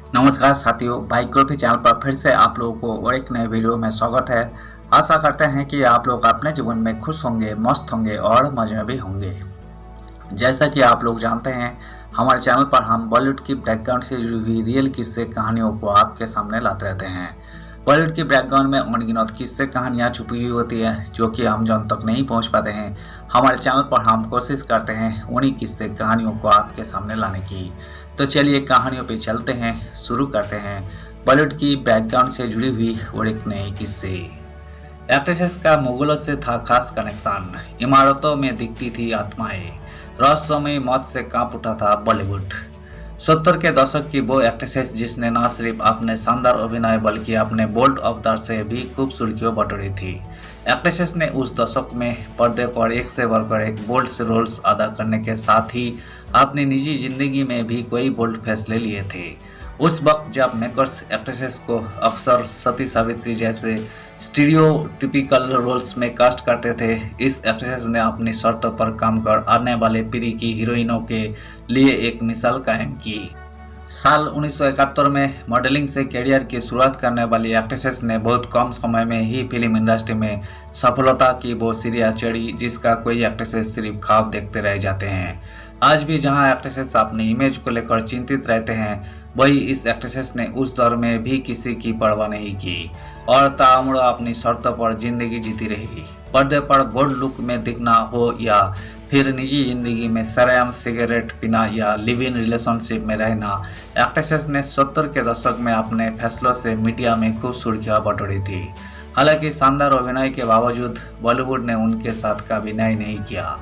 नमस्कार साथियों, बाइकोग्राफी चैनल पर फिर से आप लोगों को और एक नए वीडियो में स्वागत है। आशा करते हैं कि आप लोग अपने जीवन में खुश होंगे, मस्त होंगे और मजे में भी होंगे। जैसा कि आप लोग जानते हैं, हमारे चैनल पर हम बॉलीवुड की बैकग्राउंड से जुड़ी हुई रियल किस्से कहानियों को आपके सामने लाते रहते हैं। बॉलीवुड की बैकग्राउंड में अनगिनत किस्से कहानियाँ छुपी हुई होती है जो कि हम जन तक नहीं पहुँच पाते हैं। हमारे चैनल पर हम कोशिश करते हैं उन्हीं किस्से कहानियों को आपके सामने लाने की। तो चलिए कहानियों पे चलते हैं, शुरू करते हैं बॉलीवुड की बैकग्राउंड से जुड़ी हुई और एक नए किस्से। एक्ट्रेसेस का मुगलों से था खास कनेक्शन, इमारतों में दिखती थी आत्माएं, रहस्यमय मौत से कांप उठा था बॉलीवुड। 70 के दशक की वो एक्ट्रेसेस जिसने न सिर्फ अपने शानदार अभिनय बल्कि अपने बोल्ड अवतार से भी खूब सुर्खियों बटोरी थी। एक्ट्रेसेस ने उस दशक में पर्दे पर एक से बढ़कर एक बोल्ड से रोल्स अदा करने के साथ ही अपनी निजी जिंदगी में भी कई बोल्ड फैसले लिए थे। उस वक्त जब मेकर्स एक्ट्रेसेस को अक्सर सती सावित्री जैसे स्टीरियोटिपिकल रोल्स में कास्ट करते थे, इस एक्ट्रेस ने अपनी शर्तों पर काम कर आने वाले पीढ़ी की हीरोइनों के लिए एक मिसाल कायम की। साल 1971 में मॉडलिंग से करियर की शुरुआत करने वाली एक्ट्रेसेस ने बहुत कम समय में ही फिल्म इंडस्ट्री में सफलता की वो सीढ़ियां चढ़ी जिसका कोई एक्ट्रेसेस सिर्फ ख्वाब देखते रह जाते हैं। आज भी जहां एक्ट्रेसेस अपनी इमेज को लेकर चिंतित रहते हैं, वही इस एक्ट्रेसेस ने उस दौर में भी किसी की परवाह नहीं की और तामुड़ अपनी शर्तों पर जिंदगी जीती रही। पर्दे पर बोल्ड लुक में दिखना हो या फिर निजी जिंदगी में सरेआम सिगरेट पीना या लिव इन रिलेशनशिप में रहना, एक्ट्रेसेस ने 70 के दशक में अपने फैसलों से मीडिया में खूब सुर्खियां बटोरी थी। हालांकि शानदार अभिनय के बावजूद बॉलीवुड ने उनके साथ कभी न्याय नहीं किया।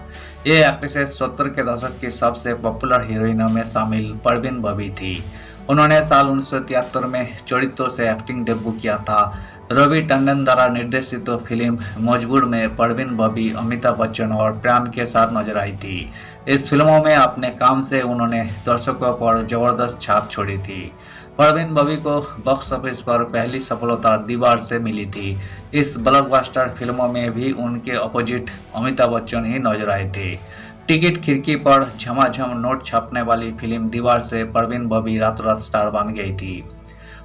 ये एक्ट्रेसेस 70 के दशक की सबसे पॉपुलर हीरोइनों में शामिल परवीन बबी थी। उन्होंने साल 1973 में चरित्रों से एक्टिंग डेब्यू किया था। रवि टंडन द्वारा निर्देशित फिल्म मजबूर में परवीन बबी अमिताभ बच्चन और प्राण के साथ नजर आई थी। इस फिल्मों में अपने काम से उन्होंने दर्शकों पर जबरदस्त छाप छोड़ी थी। परवीन बबी को बॉक्स ऑफिस पर पहली सफलता दीवार से मिली थी। इस ब्लॉकबस्टर फिल्मों में भी उनके अपोजिट अमिताभ बच्चन ही नजर आए थे। टिकट खिड़की पर झमाझम नोट छापने वाली फिल्म दीवार से परवीन बबी रातों रात स्टार बन गई थी।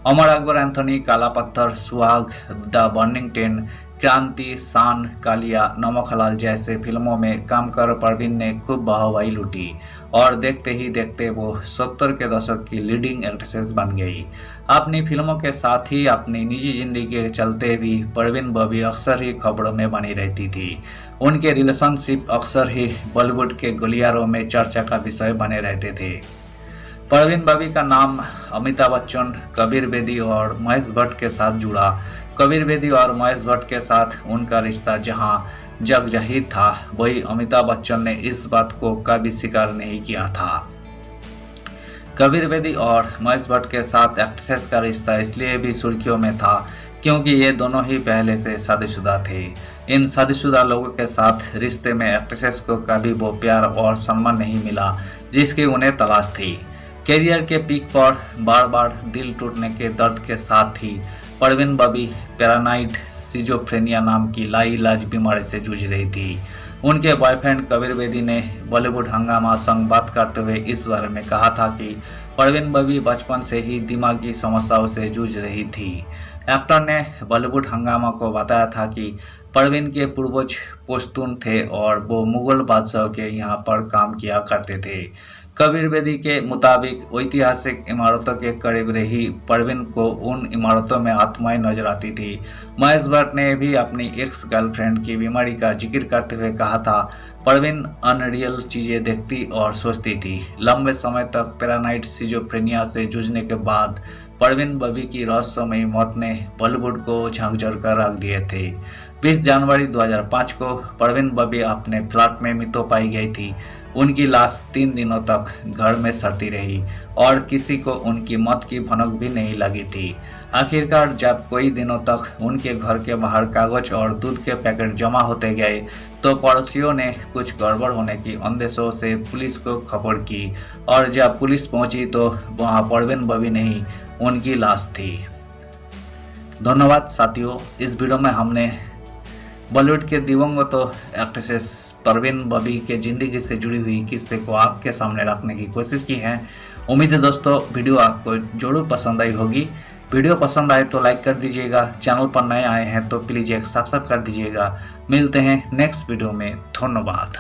अमर अकबर एंथोनी, काला पत्थर, सुहाग, द बर्निंग टेन, क्रांति, शान, कालिया, नमक हलाल जैसे फिल्मों में काम कर परवीन ने खूब वाहवाही लूटी और देखते ही देखते वो 70 के दशक की लीडिंग एक्ट्रेसेस बन गई। अपनी फिल्मों के साथ ही अपनी निजी जिंदगी के चलते भी परवीन बबी अक्सर ही खबरों में बनी रहती थी। उनके रिलेशनशिप अक्सर ही बॉलीवुड के गलियारों में चर्चा का विषय बने रहते थे। परवीन बबी का नाम अमिताभ बच्चन, कबीर बेदी और महेश भट्ट के साथ जुड़ा। कबीर बेदी और महेश भट्ट के साथ उनका रिश्ता जहां जगजाहिर था, वही अमिताभ बच्चन ने इस बात को कभी स्वीकार नहीं किया था। कबीर बेदी और महेश भट्ट के साथ एक्ट्रेसेस का रिश्ता इसलिए भी सुर्खियों में था क्योंकि ये दोनों ही पहले से शादीशुदा थे। इन शादीशुदा लोगों के साथ रिश्ते में एक्ट्रेसेस को कभी वो प्यार और सम्मान नहीं मिला जिसकी उन्हें तलाश थी। कैरियर के पीक पर बार बार दिल टूटने के दर्द के साथ ही परवीन बबी पैरानाइड सिजोफ्रेनिया नाम की लाइलाज बीमारी से जूझ रही थी। उनके बॉयफ्रेंड कबीर बेदी ने बॉलीवुड हंगामा संग बात करते हुए इस बारे में कहा था कि परवीन बबी बचपन से ही दिमागी समस्याओं से जूझ रही थी। एक्टर ने बॉलीवुड हंगामा को बताया था कि परवीन के पूर्वज पश्तून थे और वो मुगल बादशाह के यहाँ पर काम किया करते थे। कबीर बेदी के मुताबिक ऐतिहासिक इमारतों के करीब रही परवीन को उन इमारतों में आत्माएं नजर आती थी। महेश भट्ट ने भी अपनी एक्स गर्लफ्रेंड की बीमारी का जिक्र करते हुए कहा था, परवीन अनरियल चीजें देखती और सोचती थी। लंबे समय तक पैरानाइड सिजोफ्रेनिया से जूझने के बाद परवीन बबी की रहस्यमयी मौत ने बॉलीवुड को झकझोर कर रख दिए थे। 20 जनवरी 2005 को परवीन बबी अपने फ्लैट में मृत पाई गई थी। उनकी लाश 3 दिनों तक घर में सड़ती रही और किसी को उनकी मौत की भनक भी नहीं लगी थी। आखिरकार जब कई दिनों तक उनके घर के बाहर कागज और दूध के पैकेट जमा होते गए तो पड़ोसियों ने कुछ गड़बड़ होने की अंदेशों से पुलिस को खबर की और जब पुलिस पहुंची तो वहां परवीन बबी नहीं, उनकी लाश थी। धन्यवाद साथियों, इस वीडियो में हमने बॉलीवुड के दिवंगत एक्ट्रेसेस परवीन बबी के जिंदगी से जुड़ी हुई किस्से को आपके सामने रखने की कोशिश की है। उम्मीद है दोस्तों वीडियो आपको जरूर पसंद आई होगी। वीडियो पसंद आए तो लाइक कर दीजिएगा, चैनल पर नए आए हैं तो प्लीज़ एक सब्सक्राइब कर दीजिएगा। मिलते हैं नेक्स्ट वीडियो में, धन्यवाद।